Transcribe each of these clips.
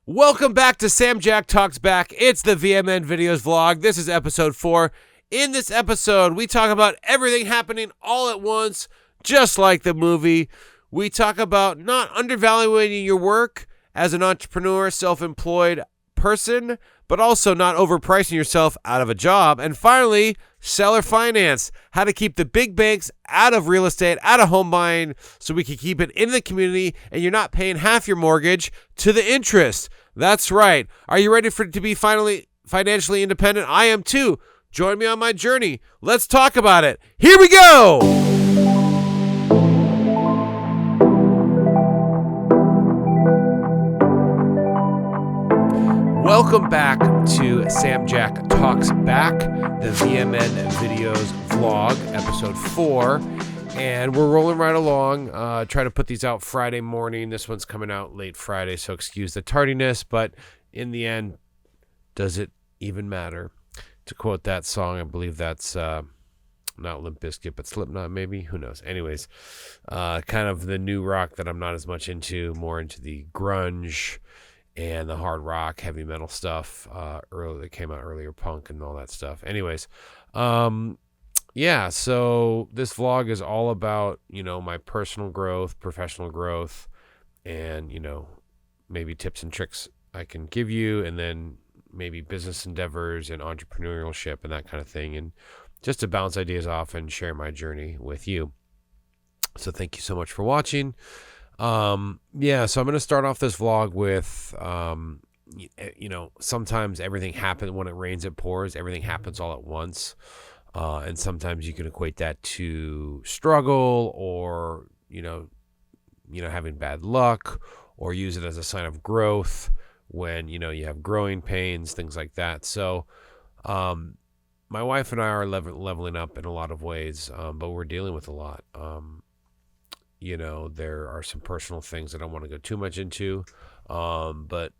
Welcome back to Sam Jack Talks Back. It's the VMN Videos vlog. This is episode 4. In this episode, we talk about everything happening all at once, just like the movie. We talk about not undervaluing your work as an entrepreneur, self-employed person, but also not overpricing yourself out of a job. And finally, seller finance, how to keep the big banks out of real estate, out of home buying, so we can keep it in the community and you're not paying half your mortgage to the interest. That's right. Are you ready for it to be finally financially independent? I am too. Join me on my journey. Let's talk about it. Here we go. Welcome back to Sam Jack Talks Back, the VMN Videos vlog, episode 4. And we're rolling right along. Try to put these out Friday morning. This one's coming out late Friday, so excuse the tardiness. But in the end, does it even matter? To quote that song, I believe that's not Limp Bizkit, but Slipknot maybe. Who knows? Anyways, kind of the new rock that I'm not as much into, more into the grunge and the hard rock, heavy metal stuff. That came out earlier, punk and all that stuff. Anyways, yeah, so this vlog is all about, my personal growth, professional growth, and, maybe tips and tricks I can give you, and then maybe business endeavors and entrepreneurship and that kind of thing, and just to bounce ideas off and share my journey with you. So thank you so much for watching. So I'm going to start off this vlog with, sometimes everything happens when it rains, it pours. Everything happens all at once. And sometimes you can equate that to struggle or, having bad luck, or use it as a sign of growth when, you have growing pains, things like that. So, my wife and I are leveling up in a lot of ways, but we're dealing with a lot. There are some personal things that I don't want to go too much into. But,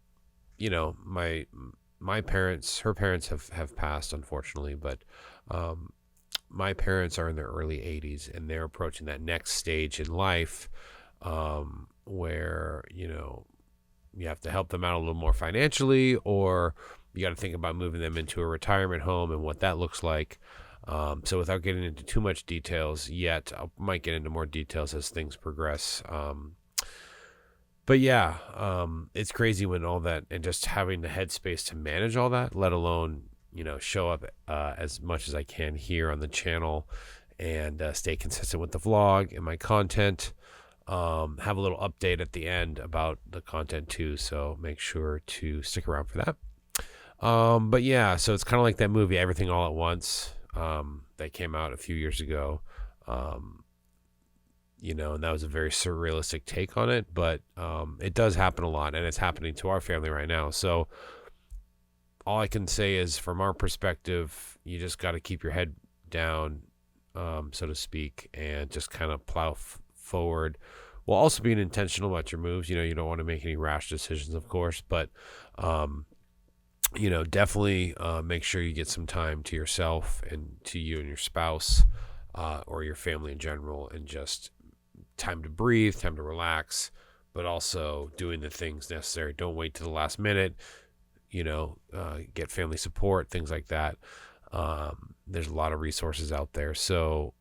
my parents, her parents have passed, unfortunately, but my parents are in their early 80s, and they're approaching that next stage in life where, you have to help them out a little more financially, or you got to think about moving them into a retirement home and what that looks like. So without getting into too much details yet, I might get into more details as things progress. But yeah, it's crazy when all that, and just having the headspace to manage all that, let alone, show up as much as I can here on the channel and stay consistent with the vlog and my content. Have a little update at the end about the content too, so make sure to stick around for that. But yeah, so it's kind of like that movie, Everything All at Once, that came out a few years ago. And that was a very surrealistic take on it, but it does happen a lot, and it's happening to our family right now. So all I can say is, from our perspective, you just got to keep your head down, so to speak, and just kind of plow forward, while also being intentional about your moves. You don't want to make any rash decisions, of course, but definitely make sure you get some time to yourself and to you and your spouse, or your family in general, and just time to breathe, time to relax, but also doing the things necessary. Don't wait to the last minute. Get family support, things like that. There's a lot of resources out there, so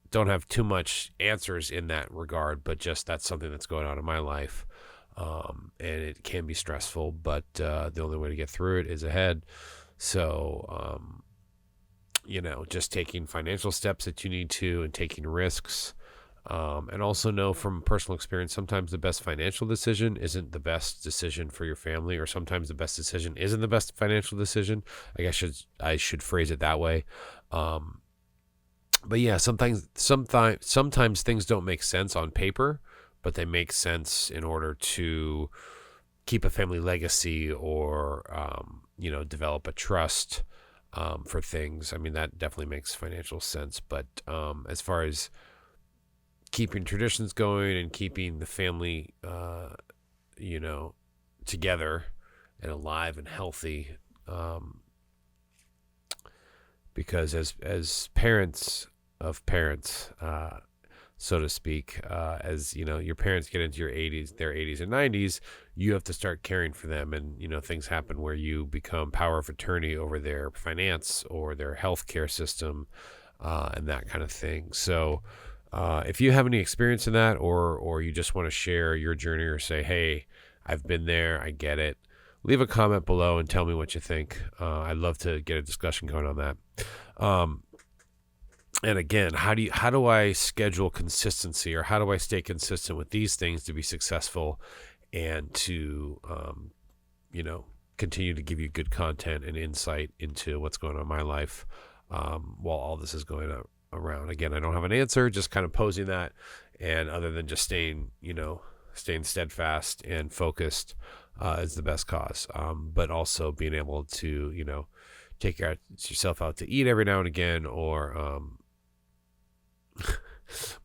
don't have too much answers in that regard, but just that's something that's going on in my life. And it can be stressful, but the only way to get through it is ahead. So, just taking financial steps that you need to, and taking risks. And also know from personal experience, sometimes the best financial decision isn't the best decision for your family, or sometimes the best decision isn't the best financial decision. I guess I should phrase it that way. But yeah, sometimes things don't make sense on paper, but they make sense in order to keep a family legacy, or, develop a trust for things. I mean, that definitely makes financial sense. But as far as keeping traditions going and keeping the family, together and alive and healthy, because as parents of parents, so to speak. As your parents get into their 80s and 90s, you have to start caring for them, and things happen where you become power of attorney over their finance or their healthcare system, and that kind of thing. So, if you have any experience in that, or you just want to share your journey, or say, hey, I've been there, I get it, leave a comment below and tell me what you think. I'd love to get a discussion going on that. And again, how do I schedule consistency, or how do I stay consistent with these things to be successful and to continue to give you good content and insight into what's going on in my life while all this is going around. Again, I don't have an answer, just kind of posing that, and other than just staying steadfast and focused is the best cause. But also being able to take yourself out to eat every now and again, or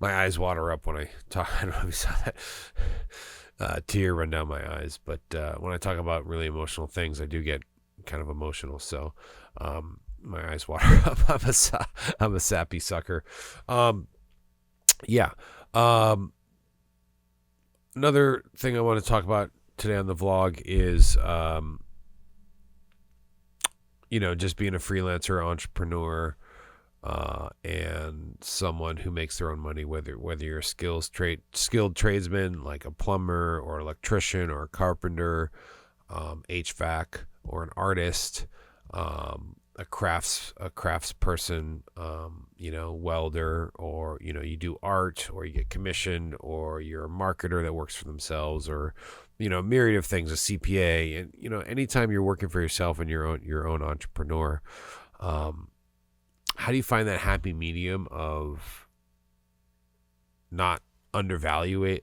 my eyes water up when I talk. I don't know if you saw that tear run down my eyes, but when I talk about really emotional things, I do get kind of emotional. So my eyes water up. I'm a sappy sucker. Yeah. Another thing I want to talk about today on the vlog is just being a freelancer, entrepreneur, and someone who makes their own money, whether you're a skilled tradesman like a plumber or electrician or a carpenter, HVAC, or an artist, a crafts person, welder, or you do art, or you get commissioned, or you're a marketer that works for themselves, or a myriad of things, a CPA. And anytime you're working for yourself and your own entrepreneur, how do you find that happy medium of not undervaluing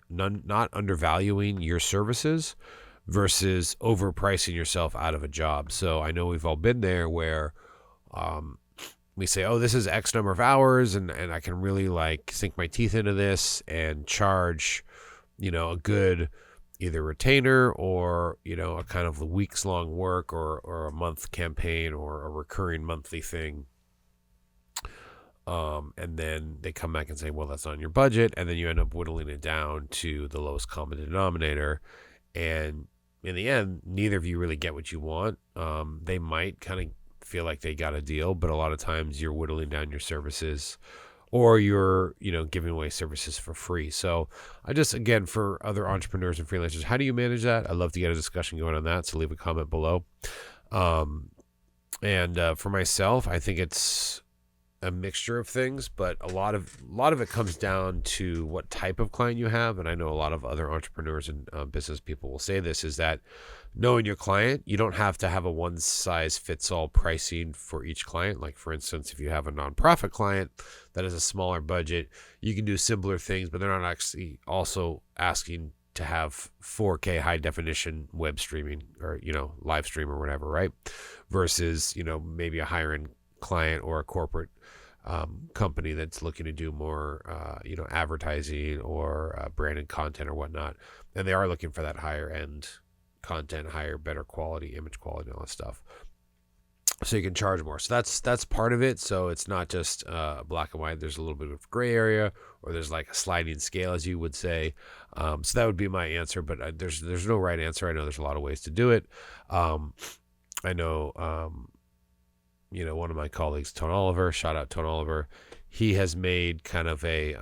your services versus overpricing yourself out of a job? So I know we've all been there where we say, oh, this is X number of hours, and I can really sink my teeth into this and charge a good either retainer, or a kind of weeks long work, or a month campaign, or a recurring monthly thing. And then they come back and say, well, that's not in your budget. And then you end up whittling it down to the lowest common denominator. And in the end, neither of you really get what you want. They might kind of feel like they got a deal, but a lot of times you're whittling down your services, or you're, giving away services for free. So again, for other entrepreneurs and freelancers, how do you manage that? I'd love to get a discussion going on that. So leave a comment below. And for myself, I think it's a mixture of things, but a lot of it comes down to what type of client you have. And I know a lot of other entrepreneurs and business people will say this, is that knowing your client, you don't have to have a one size fits all pricing for each client. Like, for instance, if you have a nonprofit client that has a smaller budget, you can do simpler things, but they're not actually also asking to have 4K high definition web streaming, or live stream or whatever, right? Versus maybe a higher end client or a corporate company that's looking to do more advertising or branded content or whatnot, and they are looking for that higher end content, better quality, image quality, and all that stuff, so you can charge more. So that's part of it. So it's not just black and white. There's a little bit of gray area, or there's like a sliding scale, as you would say. So that would be my answer, but there's no right answer. I know there's a lot of ways to do it. I know one of my colleagues, Tone Oliver, shout out Tone Oliver, he has made kind of a,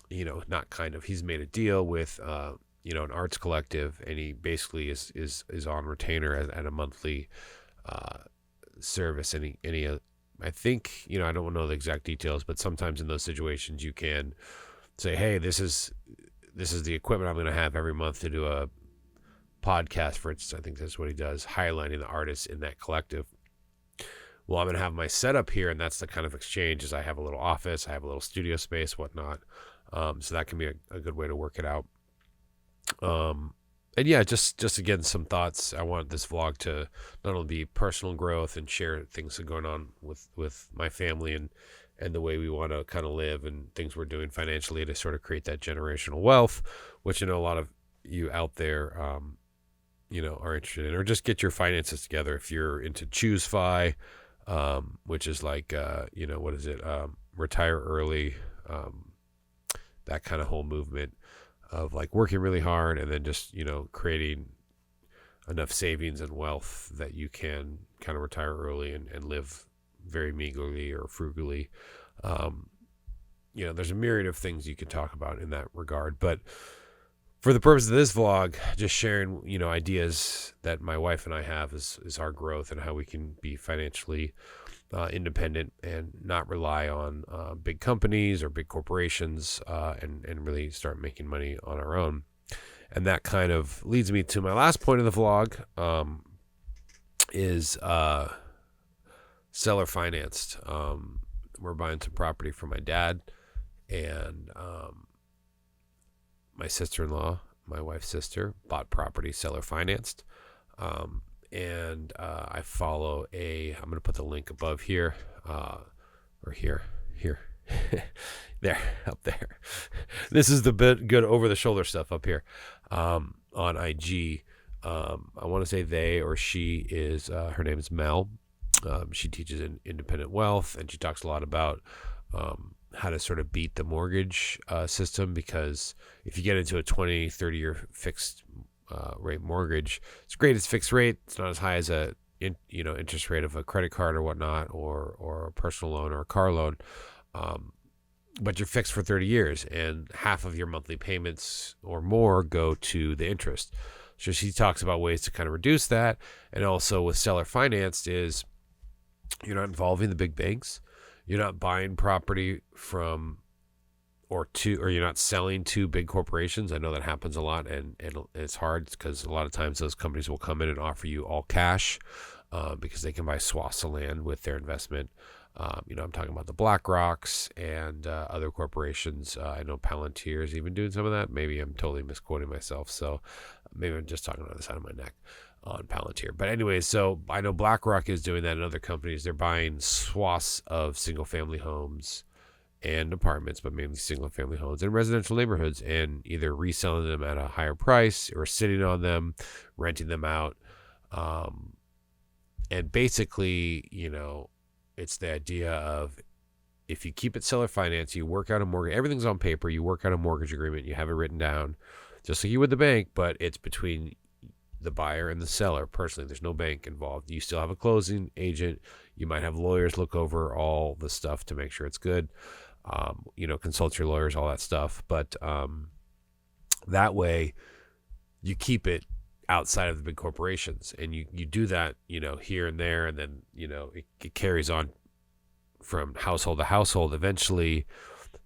he's made a deal with, an arts collective, and he basically is on retainer at a monthly service. And he I think, I don't know the exact details, but sometimes in those situations you can say, hey, this is the equipment I'm going to have every month to do a podcast, for instance. I think that's what he does, highlighting the artists in that collective. Well, I'm going to have my setup here, and that's the kind of exchange, is I have a little office, I have a little studio space, whatnot. So that can be a good way to work it out. And yeah, just again, some thoughts. I want this vlog to not only be personal growth and share things that are going on with my family and the way we want to kind of live, and things we're doing financially to sort of create that generational wealth, which I know a lot of you out there, are interested in, or just get your finances together. If you're into ChooseFi, which is like, what is it? Retire early. that kind of whole movement of like working really hard and then just, creating enough savings and wealth that you can kind of retire early and live very meagerly or frugally. There's a myriad of things you could talk about in that regard, but for the purpose of this vlog, just sharing, ideas that my wife and I have is our growth and how we can be financially independent and not rely on big companies or big corporations and really start making money on our own. And that kind of leads me to my last point of the vlog, is seller financed. We're buying some property for my dad and my sister-in-law, my wife's sister, bought property seller financed. And I follow I'm going to put the link above here, or here, there, up there. This is the good over-the-shoulder stuff up here on IG. I want to say they or she is, her name is Mel. She teaches in independent wealth, and she talks a lot about how to sort of beat the mortgage system, because if you get into a 20, 30-year fixed rate mortgage, it's great, it's fixed rate, it's not as high as a interest rate of a credit card or whatnot, or a personal loan or a car loan, but you're fixed for 30 years and half of your monthly payments or more go to the interest. So she talks about ways to kind of reduce that. And also with seller financed is you're not involving the big banks, you're not buying property from or you're not selling to big corporations. I know that happens a lot, and it's hard because a lot of times those companies will come in and offer you all cash because they can buy swaths of land with their investment. I'm talking about the BlackRocks and other corporations. I know Palantir is even doing some of that. Maybe I'm totally misquoting myself, so maybe I'm just talking on the side of my neck on Palantir. But anyways, so I know BlackRock is doing that, and other companies, they're buying swaths of single-family homes and apartments, but mainly single-family homes in residential neighborhoods, and either reselling them at a higher price or sitting on them, renting them out. And basically, it's the idea of if you keep it seller finance, you work out a mortgage, everything's on paper, you work out a mortgage agreement, you have it written down, just like you would the bank, but it's between the buyer and the seller personally. There's no bank involved. You still have a closing agent. You might have lawyers look over all the stuff to make sure it's good. Consult your lawyers, all that stuff. But that way you keep it outside of the big corporations, and you do that, here and there, and then, it carries on from household to household. Eventually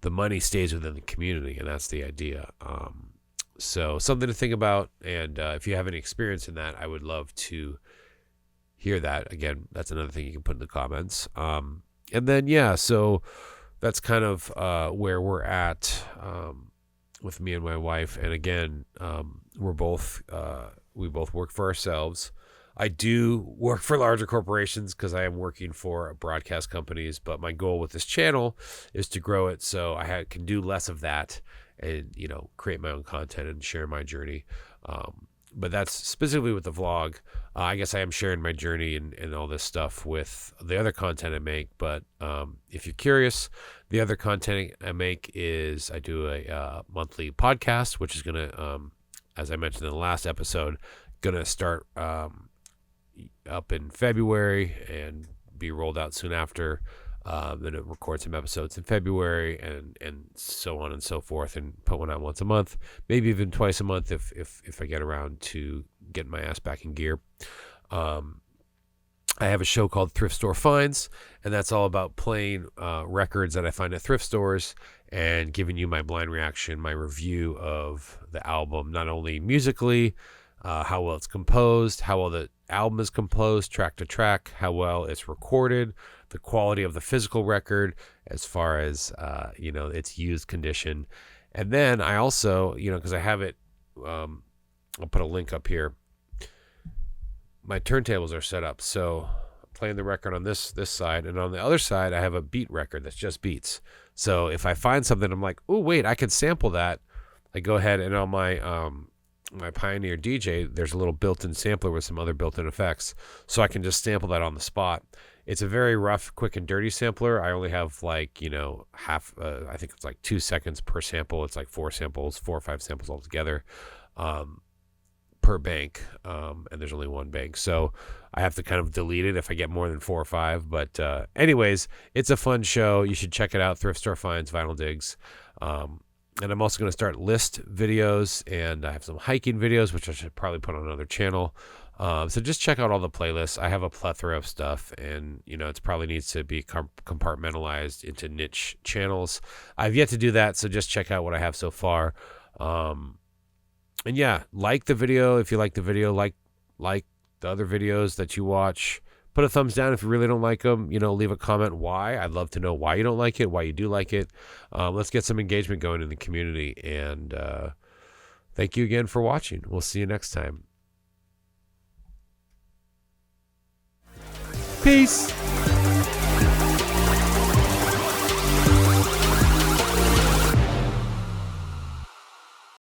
the money stays within the community, and that's the idea. So something to think about. And if you have any experience in that, I would love to hear that. Again, that's another thing you can put in the comments. And then, so that's kind of where we're at with me and my wife. And again, we both work for ourselves. I do work for larger corporations because I am working for broadcast companies, but my goal with this channel is to grow it so I can do less of that and, create my own content and share my journey. But that's specifically with the vlog. I guess I am sharing my journey and all this stuff with the other content I make. But if you're curious, the other content I make is I do a monthly podcast, which is going to, as I mentioned in the last episode, going to start up in February and be rolled out soon after. Then it record some episodes in February and so on and so forth, and put one out once a month, maybe even twice a month if I get around to getting my ass back in gear. I have a show called Thrift Store Finds, and that's all about playing records that I find at thrift stores and giving you my blind reaction, my review of the album, not only musically, how well it's composed, how well the album is composed, track to track, how well it's recorded, the quality of the physical record as far as, its used condition. And then I also, because I have it, I'll put a link up here. My turntables are set up. So I'm playing the record on this side, and on the other side, I have a beat record that's just beats. So if I find something, I'm like, oh, wait, I can sample that. I go ahead and on my Pioneer DJ, there's a little built-in sampler with some other built-in effects. So I can just sample that on the spot. It's a very rough, quick, and dirty sampler. I only have like, half, I think it's like 2 seconds per sample. It's like 4 or 5 samples altogether. Per bank, and there's only one bank, so I have to kind of delete it if I get more than 4 or 5. But anyways, it's a fun show. You should check it out. Thrift Store Finds, Vinyl Digs. And I'm also going to start list videos, and I have some hiking videos, which I should probably put on another channel. So just check out all the playlists. I have a plethora of stuff, and it probably needs to be compartmentalized into niche channels. I've yet to do that, so just check out what I have so far. And yeah, like the video if you like the video, like the other videos that you watch. Put a thumbs down if you really don't like them. Leave a comment why. I'd love to know why you don't like it, why you do like it. Let's get some engagement going in the community. And thank you again for watching. We'll see you next time. Peace.